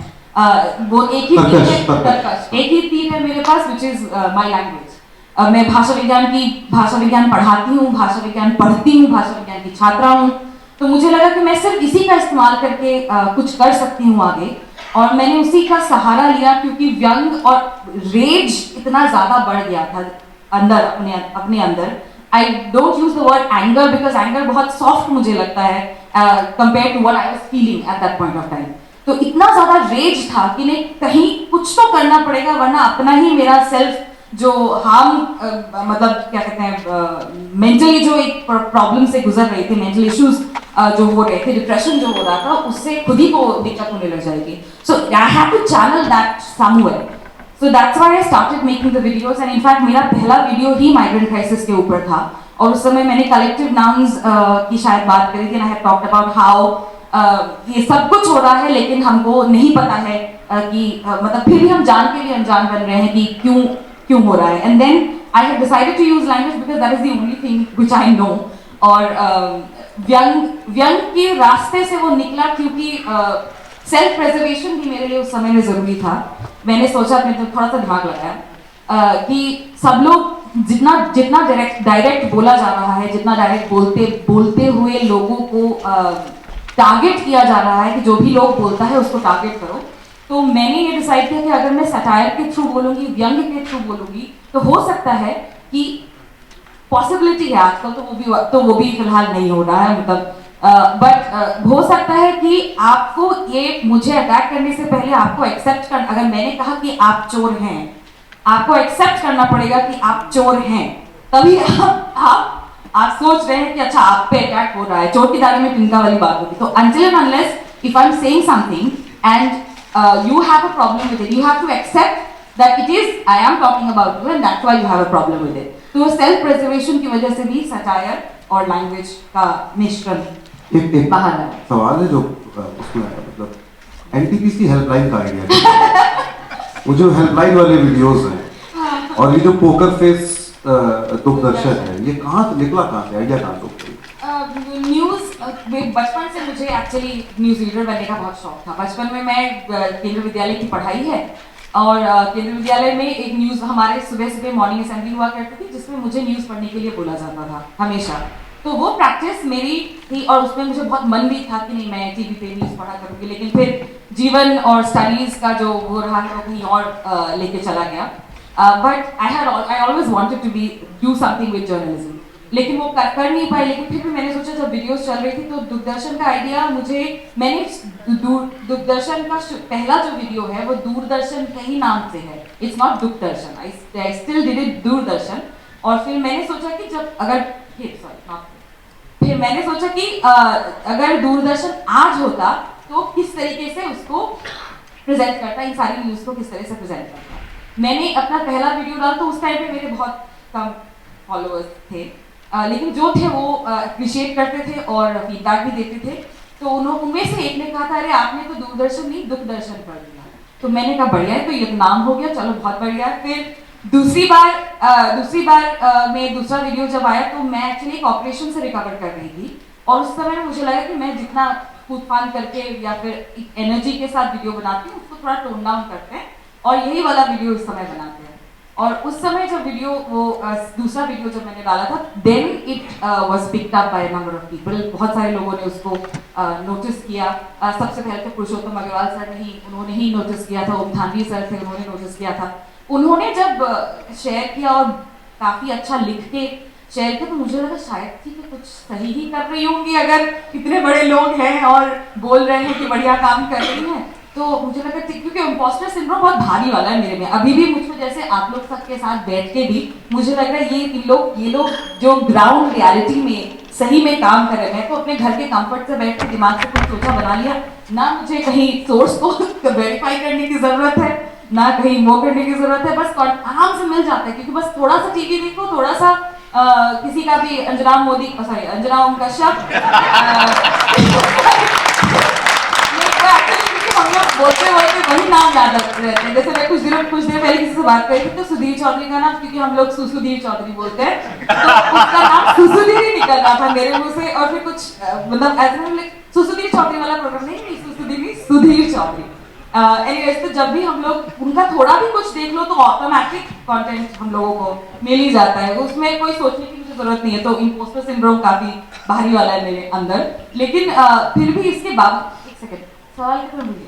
S6: वो एक ही तीर है मेरे पास, which is my language। मैं भाषा विज्ञान पढ़ाती हूँ, भाषा विज्ञान पढ़ती हूँ, भाषा विज्ञान की छात्रा हूँ, तो मुझे लगा कि मैं सिर्फ इसी का इस्तेमाल करके कुछ कर सकती हूँ आगे, और मैंने उसी का सहारा लिया, क्योंकि व्यंग और रेज इतना ज्यादा बढ़ गया था अंदर, अपने अंदर। I don't use the word anger because anger बहुत सॉफ्ट मुझे लगता है compare to what I was feeling at that point of time. तो इतना ज्यादा रेज था कि नहीं, कहीं कुछ तो करना पड़ेगा, वरना अपना ही मेरा सेल्फ जो मतलब क्या कहते हैं, मेंटली जो एक प्रॉब्लम से गुजर रही थी, मेंटल इश्यूज जो हो रहे थे, डिप्रेशन जो हो रहा था, उससे खुद ही को दिक्कत होने लग जाएगी। So I have to channel that somewhere, so that's why I started making the videos. And in fact मेरा पहला वीडियो ही माइग्रेंट क्राइसिस के ऊपर था, और उस समय मैंने कलेक्टिव नाउन्स की शायद बात करी थी। I have talked about how ये सब कुछ हो रहा है, लेकिन हमको नहीं पता है कि मतलब फिर भी हम जान के भी अनजान बन रहे हैं कि क्यों हो रहा है। And then I have decided to use language because that is the only thing which I know. और व्यंग के रास्ते से वो निकला क्योंकि सेल्फ प्रेजर्वेशन भी मेरे लिए उस समय में जरूरी था। मैंने सोचा, अपने तो थोड़ा सा दिमाग लगाया कि सब लोग जितना डायरेक्ट बोला जा रहा है, जितना डायरेक्ट बोलते हुए लोगों को टारगेट किया जा रहा है कि जो भी लोग बोलता है उसको टारगेट करो, तो मैंने ये डिसाइड किया कि अगर मैं सटायर के थ्रू बोलूंगी, व्यंग के थ्रू बोलूंगी, तो हो सकता है कि पॉसिबिलिटी है आजकल, तो वो भी फिलहाल नहीं हो रहा है, मतलब बट हो सकता है कि आपको ये मुझे अटैक करने से पहले आपको एक्सेप्ट कर, अगर मैंने कहा कि आप चोर हैं, आपको एक्सेप्ट करना पड़ेगा कि आप चोर हैं, तभी आप सोच रहे हैं कि अच्छा आप पे अटैक हो रहा है। चोर की दाढ़ी में तिनका वाली बात होगी। तो until and unless if I'm saying something and you have a problem with it, you have to accept that it is, I am talking about you and that's why you have a problem with it. तो सेल्फ प्रिजर्वेशन की वजह से भी सटायर और लैंग्वेज का मिश्रण
S2: एक
S6: बाहर आया।
S2: सवाल है जो उसमें आया, मतलब एनटीपीसी हेल्पलाइन का आइडिया वो जो हेल्पलाइन वाले वीडियोस हैं और ये जो पोकर फेस दूरदर्शन है, ये कहाँ से निकला, कहाँ से आइडिया कहाँ से?
S6: न्यूज़ बचपन से मुझे एक्चुअली न्यूज़ रीडर बनने का बहुत शौक था। बचपन में मैं केंद्रीय विद्यालय की पढ़ाई है और केंद्रीय विद्यालय में एक न्यूज़ हमारे सुबह सुबह मॉर्निंग असेंबली हुआ करती थी जिसमें मुझे न्यूज़ पढ़ने के लिए बोला जाता था हमेशा। तो वो प्रैक्टिस मेरी थी और उसमें मुझे बहुत मन भी था कि नहीं मैं टीवी पे न्यूज़ पढ़ा करूँगी, लेकिन फिर जीवन और स्टडीज़ का जो वो रहा है वो कहीं और लेके चला गया। But I always wanted to be do something with journalism, लेकिन वो कर नहीं पाई। लेकिन फिर भी मैंने सोचा जब वीडियोस चल रही थी तो दूरदर्शन का आइडिया मैंने दूरदर्शन का पहला जो वीडियो है वो दूरदर्शन के ही नाम से है, it's not Doordarshan, I still did it Doordarshan. और फिर मैंने सोचा कि जब अगर फिर मैंने सोचा कि अगर दूरदर्शन आज होता तो किस तरीके से उसको प्रेजेंट करता, इन सारी न्यूज़ को किस तरह से प्रेजेंट करता। मैंने अपना पहला वीडियो डाला तो उस टाइम पे मेरे बहुत कम फॉलोअर्स थे, लेकिन जो थे वो अप्रिशिएट करते थे और फीडबैक भी देते थे। तो उनमें से एक ने कहा था अरे आपने तो दूरदर्शन नहीं दूरदर्शन कर दिया। तो मैंने कहा बढ़िया है, तो ये नाम हो गया, चलो बहुत बढ़िया है। फिर दूसरी बार में दूसरा वीडियो जब आया तो मैं एक्चुअली एक ऑपरेशन से रिकवर कर रही थी और उस समय मुझे लगा कि मैं जितना कूद फान करके या फिर एनर्जी के साथ वीडियो बनाती हूँ उसको थोड़ा टोन डाउन करते हैं और यही वाला वीडियो इस समय बनाते हैं। और उस समय जब वीडियो वो दूसरा वीडियो जब मैंने डाला था then it was picked up by number of people, बहुत सारे लोगों ने उसको नोटिस किया। सबसे पहले तो पुरुषोत्तम अग्रवाल सर उन्होंने ही नोटिस किया था, ओम थानवी सर थे उन्होंने नोटिस किया था। उन्होंने जब शेयर किया और काफ़ी अच्छा लिख के शेयर किया तो मुझे लगा शायद थी कि कुछ सही ही कर रही होंगी, अगर इतने बड़े लोग हैं और बोल रहे हैं कि बढ़िया काम कर रही हैं। तो मुझे लगा क्योंकि इम्पोस्टर सिंड्रोम बहुत भारी वाला है मेरे में, अभी भी मुझको जैसे आप लोग सबके साथ बैठ के भी मुझे लग रहा है ये लोग जो ग्राउंड रियलिटी में सही में काम कर रहे हैं। तो अपने घर के कंफर्ट से बैठ के दिमाग से कुछ सोचा बना लिया, ना मुझे कहीं सोर्स को वेरीफाई करने की जरूरत है ना कहीं वो करने की जरूरत है, बस आराम से मिल जाता है। क्योंकि बस थोड़ा सा टीवी देखो, थोड़ा सा किसी का भी अंजना ओम कश्यप हम लोग बोलते वही नाम याद रहते हैं। जैसे मैं कुछ देर पहले किसी से बात करी थी तो सुधीर चौधरी का नाम, क्योंकि हम लोग सुधीर चौधरी बोलते हैं, तो उसका नाम सुधीर ही निकल रहा था मेरे मुंह से। और फिर कुछ मतलब ऐसे सुधीर चौधरी वाला प्रोग्राम नहीं, सुधीर चौधरी। एनीवेज तो जब भी हम लोग उनका थोड़ा भी कुछ देख लो तो ऑटोमेटिक कंटेंट हम लोगों को मिल ही जाता है, उसमें कोई सोचने की मुझे जरूरत नहीं है। तो इम्पोस्टर सिंड्रोम काफी भारी वाला है मेरे अंदर। लेकिन फिर भी इसके बाद एक सेकंड सवाल कितना मुझे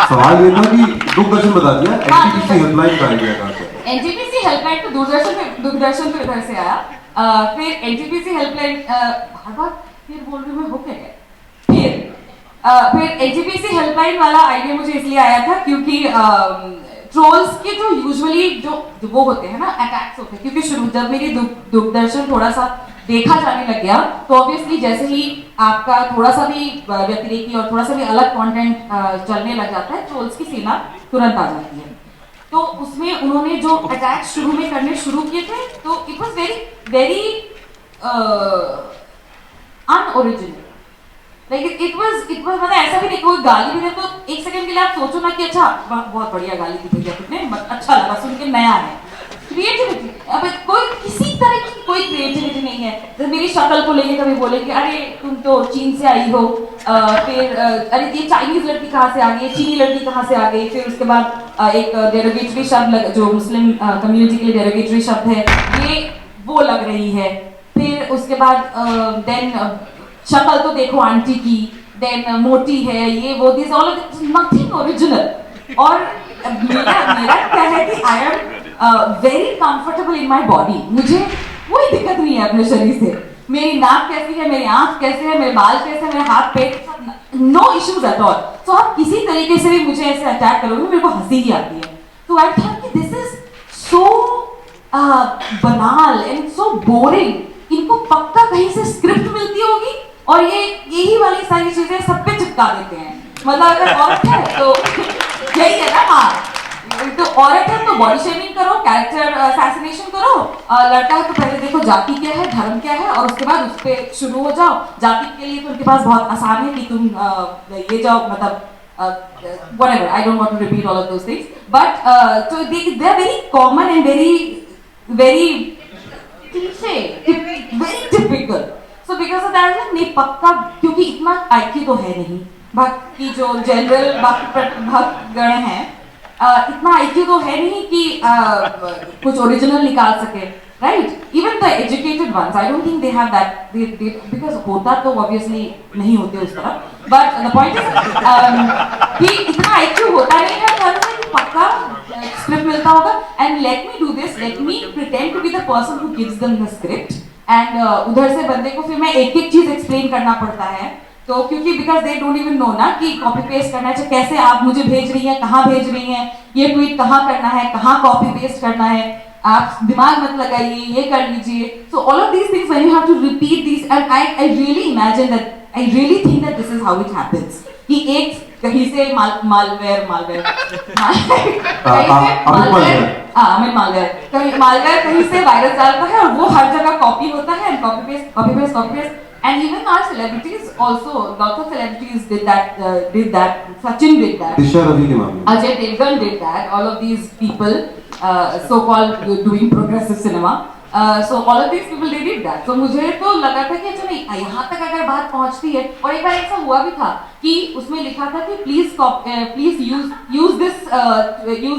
S2: सवाल ये था कि दूरदर्शन बता दिया, एनटीपीसी हेल्पलाइन का आइडिया कहाँ से?
S6: एनटीपीसी हेल्पलाइन तो दूरदर्शन पे इधर से आया। फिर एनटीपीसी हेल्पलाइन बार फिर बोल रही मैं हो क्या फिर एनटीपीसी हेल्पलाइन वाला आइडिया मुझे इसलिए आया था क्योंकि ट्रोल्स के जो यूजुअली जो वो होते हैं ना अटैक्स होते हैं, क्योंकि जब मेरी दूरदर्शन थोड़ा सा देखा जाने लग गया तो ऑब्वियसली जैसे ही आपका थोड़ा सा भी व्यतिरेकी और थोड़ा सा भी अलग कंटेंट चलने लग जाता है ट्रोल्स की सीमा तुरंत आ जाती है। तो उसमें उन्होंने जो अटैक शुरू में करने शुरू किए थे तो it was very unoriginal, like it was मतलब ऐसा भी नहीं कोई गाली भी दे तो एक सेकंड के लिए आप सोचो ना कि अच्छा बहुत बढ़िया गाली दी भैया तुमने, अच्छा लगा सुन के, नया है। क्रिएटिविटी अब कोई किसी तरह की कोई क्रिएटिविटी नहीं है। जब मेरी शक्ल को लेके कभी बोलेंगे अरे तुम तो चीन से आई हो, फिर अरे ये चाइनीज लड़की कहाँ से आ गई, चीनी लड़की कहाँ से आ गई, फिर उसके बाद एक डेरोगेटरी शब्द जो मुस्लिम कम्युनिटी के लिए डेरोगेटरी शब्द है ये वो लग रही है। फिर उसके बाद देन शक्ल तो देखो आंटी की, देन मोटी है, ये वो दिस ऑल नथिंग ओरिजिनल। और मेरा क्या है कि I am very comfortable in my body, मुझे कोई दिक्कत नहीं है अपने शरीर से। मेरी नाक कैसी है, मेरी आंख कैसे है, मेरे बाल कैसे है, मेरे हाथ पेट, नो इश्यूज एट ऑल। तो आप किसी तरीके से भी मुझे ऐसे अटैक करोगे मेरे को हंसी ही आती है। तो आई थॉट कि दिस इज सो बनाल एंड सो बोरिंग, इनको पक्का कहीं से स्क्रिप्ट मिलती होगी और ये यही वाली सारी चीजें सब पे चिपका देते हैं। मतलब अगर औरत है तो यही है ना, हाँ तो औरत है तो बॉडी शेमिंग करो, कैरेक्टर असैसिनेशन करो, लड़का है तो पहले देखो जाति क्या है, धर्म क्या है, और उसके बाद उस पे शुरू हो जाओ। जाति के लिए तो उनके पास बहुत आसान है कि तुम ये जाओ, मतलब whatever, I don't want to repeat all of those things, but so they are very common and very cliche, very typical. So because of that नहीं पक्का, क्योंकि इतना IQ तो है नहीं, बाकी जो जनरल बाकी गण हैं इतना IQ तो है नहीं कि कुछ ओरिजिनल निकाल सके, right? Even the educated ones, I don't think they have that. They because होता तो obviously नहीं होते उस तरह. But the point is कि इतना IQ होता नहीं है, तो पक्का स्क्रिप्ट मिलता होगा. And let me do this. Let me pretend to be the person who gives them the script. And उधर से बंदे को फिर मैं एक एक चीज एक्सप्लेन करना पड़ता है. तो क्योंकि because they don't even know ना कि कॉपी पेस्ट करना है, कैसे आप मुझे भेज रही हैं, कहाँ भेज रही हैं, ये ट्वीट कहाँ करना है, कहाँ कॉपी पेस्ट करना है, आप दिमाग मत लगाइए, ये कर लीजिए. So all of these things when you have to repeat this, and I really imagine that, I really think that this is how it happens कि एक कहीं से मालवेयर कहीं से वायरस डालता है और वो हर जगह कॉपी होता है, copy paste. And even our celebrities also, lots of celebrities did that. Sachin did that.
S2: दिशा रवि के मामले में.
S6: Ajay Devgan did that. All of these people, so-called doing progressive cinema. So all of these people they did that. So मुझे तो लगा था कि अच्छा नहीं, यहाँ तक अगर बात पहुँचती है, और एक बार ऐसा हुआ भी था कि उसमें लिखा था कि please use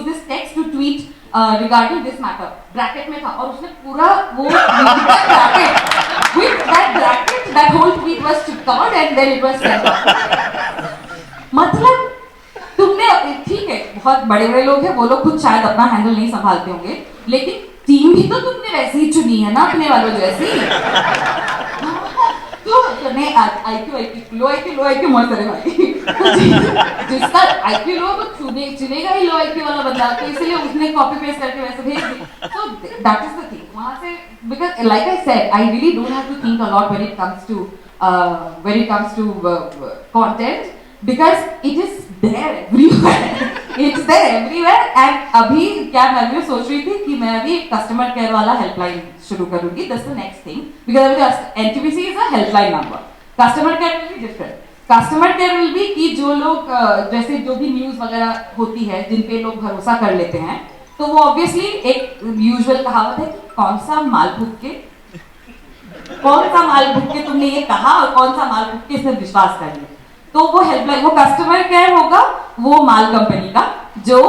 S6: this text to tweet regarding this matter. Bracket में था और उसने पूरा वो with that bracket, that whole tweet was covered and then it was sent out. मतलब तुमने, ठीक है बहुत बड़े लोग हैं, वो लोग खुद शायद अपना हैंडल नहीं संभालते होंगे, लेकिन टीम भी तो तुमने वैसे ही चुनी है ना अपने वालों जैसी. तो नहीं लो IQ मत करे भाई. जिसका IQ लो वो चुनेगा ही लो IQ वाला बंदा, तो इसलिए उसने कॉपी पेस्ट करके वैसे भेज दी. So that is the thing. वहाँ से, because like I said, I really don't have to think a lot when it comes to content, because it is there everywhere. It's there everywhere. And अभी क्या मैं भी सोच रही थी कि मैं अभी कस्टमर केयर वाला हेल्पलाइन शुरू करूँगी. That's the next thing, because अभी NTPC is a helpline number. Customer care will be different. Customer care will be कि जो लोग जैसे जो भी न्यूज़ वगैरह होती है जिन पे लोग भरोसा कर लेते हैं, तो वो ऑब्वियसली एक यूजुअल कहावत है कि कौन सा माल भुक के तुमने ये कहा और कौन सा माल भुक के इसने विश्वास कर लिया. तो वो हेल्पलाइन, वो कस्टमर केयर होगा, वो माल कंपनी का जो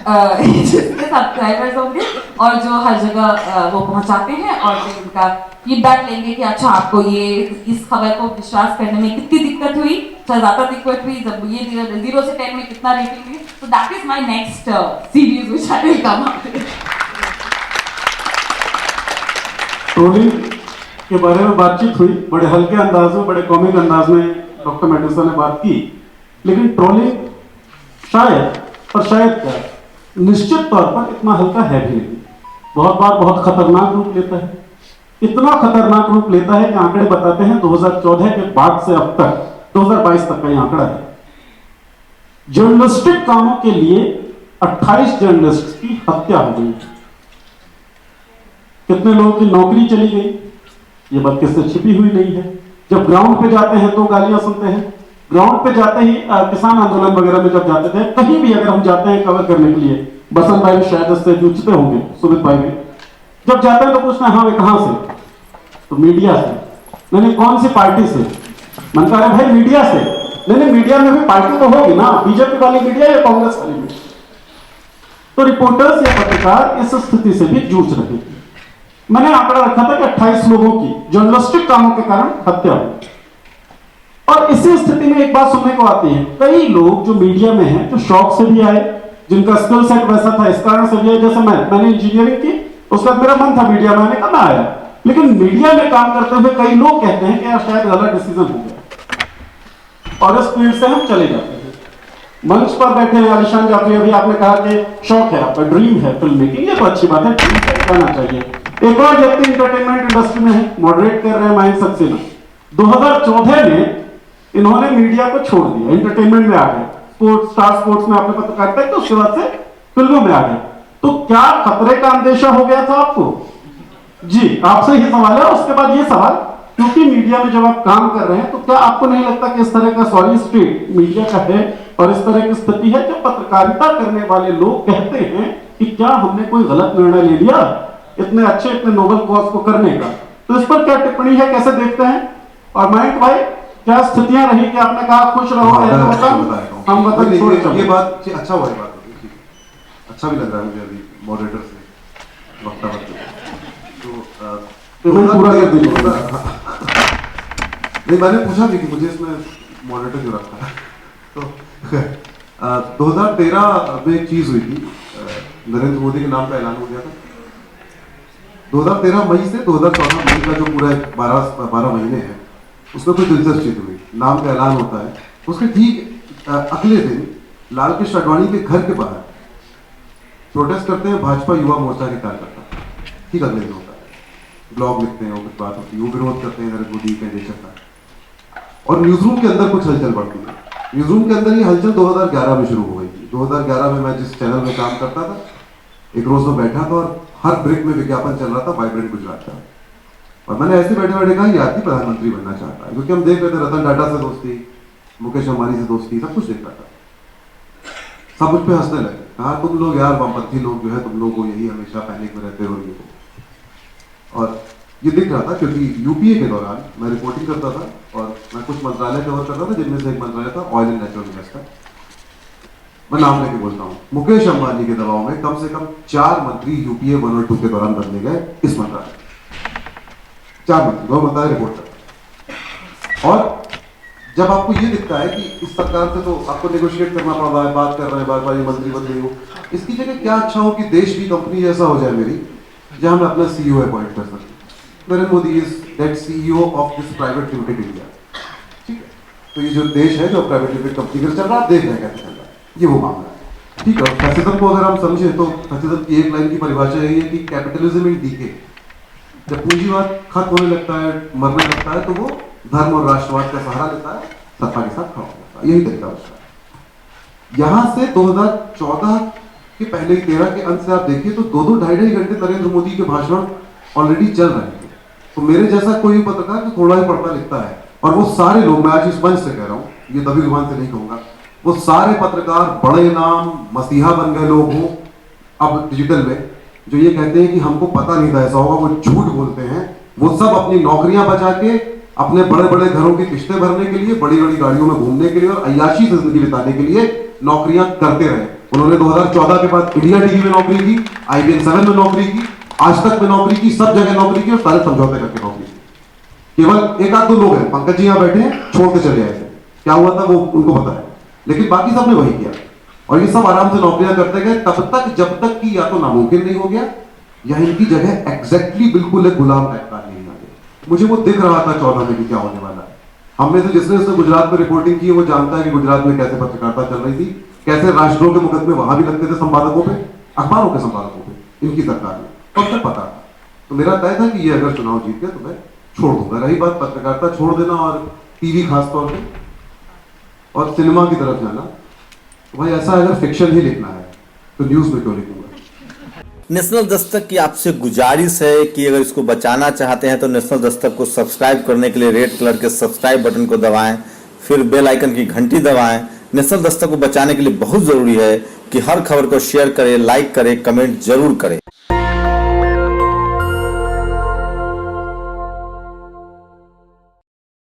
S6: जिसके सब्सक्राइबर्स होंगे और जो हर जगह वो पहुंचाते हैं और फिर उनका फीडबैक लेंगे कि अच्छा आपको ये इस खबर को विश्वास करने में कितनी दिक्कत हुई, ज़्यादा दिक्कत हुई, जब ये 0 से 10 में कितना रेटिंग हुई. तो that is my next series which I will come up.
S4: Trolling के बारे में बातचीत हुई, बड़े हल्के अंदाज में, बड़े कॉमिक अंदाज में डॉक्टर मेंडोजा ने बात की, लेकिन ट्रोलिंग शायद क्या निश्चित तौर पर इतना हल्का है भी नहीं. बहुत बार बहुत खतरनाक रूप लेता है. इतना खतरनाक रूप लेता है कि आंकड़े बताते हैं 2014 के बाद से अब तक 2022 तक का ये आंकड़ा है, जर्नलिस्टिक कामों के लिए 28 जर्नलिस्ट की हत्या हो गई. कितने लोगों की नौकरी चली गई, ये बात किससे छिपी हुई नहीं है. जब ग्राउंड पे जाते हैं तो गालियां सुनते हैं. ग्राउंड पे जाते ही किसान आंदोलन वगैरह में जब जाते थे, कहीं भी अगर हम जाते हैं कवर करने के लिए, बसंत भाई भी शायद इससे जूझते होंगे, सुमित भाई भी जब जाते हैं तो पूछते हैं हाँ वे कहाँ से, तो मीडिया से. मैंने कौन सी पार्टी से, मैंने कहा भाई मीडिया से. नहीं मीडिया में भी पार्टी तो होगी ना, बीजेपी वाली मीडिया या कांग्रेस वाली मीडिया. तो रिपोर्टर्स या पत्रकार इस स्थिति से भी जूझ रहे थे. मैंने आंकड़ा रखा था कि 28 लोगों की जर्नलिस्टिक कामों के कारण हत्या हुई. और इसी स्थिति में एक बात सुनने को आती है, कई लोग जो मीडिया में हैं, जो शौक से भी आए, जिनका स्किल सेट वैसा था, इस कारण से भी आए. जैसे मैंने इंजीनियरिंग की, उसके बाद मेरा मन था मीडिया में आने का, मैं आया. लेकिन मीडिया में काम करते हुए कई लोग कहते हैं कि यार शायद गलत डिसीजन हो गया और इस फील्ड से हम चले जाते हैं. मंच पर बैठे हैं आलिशान जाफरी, अभी आपने कहा कि शौक है आपका, ड्रीम है फिल्म मेकिंग, ये तो अच्छी बात है, ड्रीम करना चाहिए. एक और व्यक्ति इंटरटेनमेंट इंडस्ट्री में है, मॉडरेट कर रहे हैं माइन सक्सेना, 2014 में इन्होंने मीडिया को छोड़ दिया, एंटरटेनमेंट में आ गए, स्टार स्पोर्ट्स में आपने पत्रकारिता की, तो उसके बाद से फिल्मों में आ गए। तो क्या खतरे का अंदेशा हो गया था आपको? जी, आपसे ये सवाल है। उसके बाद ये सवाल, क्योंकि मीडिया में जब आप काम कर रहे हैं तो क्या आपको नहीं लगता कि इस तरह का सॉरी स्टेट मीडिया का है और इस तरह की स्थिति है कि पत्रकारिता करने वाले लोग कहते हैं कि क्या हमने कोई गलत निर्णय ले लिया इतने अच्छे, इतने नोबल कॉज को करने का? तो इस पर क्या टिप्पणी है, कैसे देखते हैं? और मयंक भाई, क्या स्थितियां रही कि आपने कहा खुश रहो, हम वतन छोड़ चले?
S2: ये बात अच्छा हुआ, बात अच्छा भी लग रहा है मुझे अभी मॉडरेटर से वक्ता
S4: पूरा कर दीजिए।
S2: नहीं, मैंने पूछा भी कि मुझे इसमें मॉडरेटर क्यों रखा है। तो 2013 में एक चीज हुई थी, नरेंद्र मोदी के नाम का ऐलान हो गया था। 2013 मई से 2014 मई का जो पूरा 12 महीने हैं, उसमें कोई दिलचस्प चीज हुई, नाम का ऐलान होता है, उसके ठीक अगले दिन लाल कृष्ण आडवाणी के घर के बाहर प्रोटेस्ट करते हैं भाजपा युवा मोर्चा के कार्यकर्ता। ठीक अगले दिन होता है, ब्लॉग लिखते हैं, वो कुछ बात होती है, वो विरोध करते हैं नरेंद्र मोदी के देश का। और न्यूज रूम के अंदर कुछ हलचल बढ़ती है। न्यूज रूम के अंदर ये हलचल 2011 में शुरू हो गई थी। 2011 में मैं जिस चैनल में काम करता था, एक रोज में बैठा था और हर ब्रेक में विज्ञापन चल रहा था वाइब्रेंट गुजरात का। और मैंने ऐसे बैठे बैठे कहा, ये आदमी प्रधानमंत्री बनना चाहता है, क्योंकि हम देख रहे थे रतन टाटा से दोस्ती, मुकेश अंबानी से दोस्ती, सब कुछ देख रहा था। सब कुछ पे हंसने लगे, कहा तुम लोग यार वामपंथी लोग जो है, तुम लोग को यही हमेशा पैनिक में रहते हो ये। और ये दिख रहा था क्योंकि यूपीए के दौरान मैं रिपोर्टिंग करता था और मैं कुछ मंत्रालय कवर कर रहा था, जिनमें से एक मंत्रालय था ऑयल एंड नेचुरल गैस का। मैं नाम लेके बोलता हूँ, मुकेश अंबानी के दबाव में कम से कम 4 मंत्री यूपीए 1 और 2 के दौरान बदले गए इस मंत्रालय। 4 मंत्री, 2 मंत्रालय रिपोर्ट करते। और जब आपको ये दिखता है कि इस सरकार से तो आपको नेगोशिएट करना पड़ रहा है, बात कर रहे हैं, बार-बार ये मंत्री बदले हो, इसकी जगह क्या अच्छा हो कि देश की कंपनी जैसा हो जाए मेरी, जहां मैं अपना सीईओ अपॉइंट कर सकूं। Narendra Modi is that CEO of this private limited India. ठीक है, तो ये जो देश है, जो प्राइवेट लिमिटेड कंपनी का चल रहा है, आप देख रहे हैं कैसे चल रहा है, ये वो मामला है। ठीक है, फैसिज्म को अगर हम समझे तो फैसिज्म की एक लाइन की परिभाषा यही है कि कैपिटलिज्म इन डीके। जब पूंजीवाद खत्म होने लगता है, मरने लगता है, तो वो धर्म और राष्ट्रवाद का सहारा लेता है, सत्ता के साथ खड़ा होता है। यही तरीका उसका है। यहां से 2014 के पहले 13 के अंत से आप देखिए तो 2-2 ढाई-ढाई घंटे नरेंद्र मोदी के भाषण ऑलरेडी चल रहे थे। तो मेरे जैसा कोई पत्रकार जो थोड़ा ही पढ़ता लिखता है, और वो सारे लोग, मैं आज इस मंच से कह रहा हूँ, ये दबी जुबान से नहीं कहूंगा, वो सारे पत्रकार बड़े नाम मसीहा बन गए लोग हों अब डिजिटल में, जो ये कहते हैं कि हमको पता नहीं था ऐसा होगा, वो झूठ बोलते हैं। वो सब अपनी नौकरियां बचा के, अपने बड़े बड़े घरों की किस्तें भरने के लिए, बड़ी बड़ी गाड़ियों में घूमने के लिए और अय्याशी से जिंदगी बिताने के लिए नौकरियां करते रहे। उन्होंने 2014 के बाद इंडिया टीवी में नौकरी की, IBN 7 में नौकरी की, आज तक में नौकरी की, सब जगह नौकरी की और सारे समझौते करके नौकरी की। केवल 1-2 लोग हैं, पंकज जी यहाँ बैठे हैं, छोड़ के चले आए थे, क्या हुआ था वो उनको पता है, लेकिन बाकी सबने वही किया। और ये सब आराम से नौकरियां करते गए तब तक जब तक कि या तो नामुमकिन नहीं हो गया या इनकी जगह एग्जैक्टली बिल्कुल एक गुलाम टाइप का नहीं आ गया। मुझे वो दिख रहा था 14 में कि क्या होने वाला है। हमने से जिसने उसने गुजरात में रिपोर्टिंग की है वो जानता है कि गुजरात में कैसे पत्रकारिता चल रही थी, कैसे राष्ट्रों के मुकदमे वहां भी लगते थे संपादकों पे, अखबारों के संपादकों पे, इनकी सरकार में, तब तक पता था। तो मेरा तय था कि ये अगर चुनाव जीत गया तो मैं छोड़ दूंगा। रही बात पत्रकारिता छोड़ देना और टीवी खासतौर पर और सिनेमा की तरफ जाना, तो भाई ऐसा अगर फिक्शन ही लिखना है तो न्यूज में क्यों लिखूंगा।
S7: नेशनल दस्तक की आपसे गुजारिश है कि अगर इसको बचाना चाहते हैं तो नेशनल दस्तक को सब्सक्राइब करने के लिए रेड कलर के सब्सक्राइब बटन को दबाएं, फिर बेल आइकन की घंटी दबाएं। नेशनल दस्तक को बचाने के लिए बहुत जरूरी है कि हर खबर को शेयर करें, लाइक करें, कमेंट जरूर करें।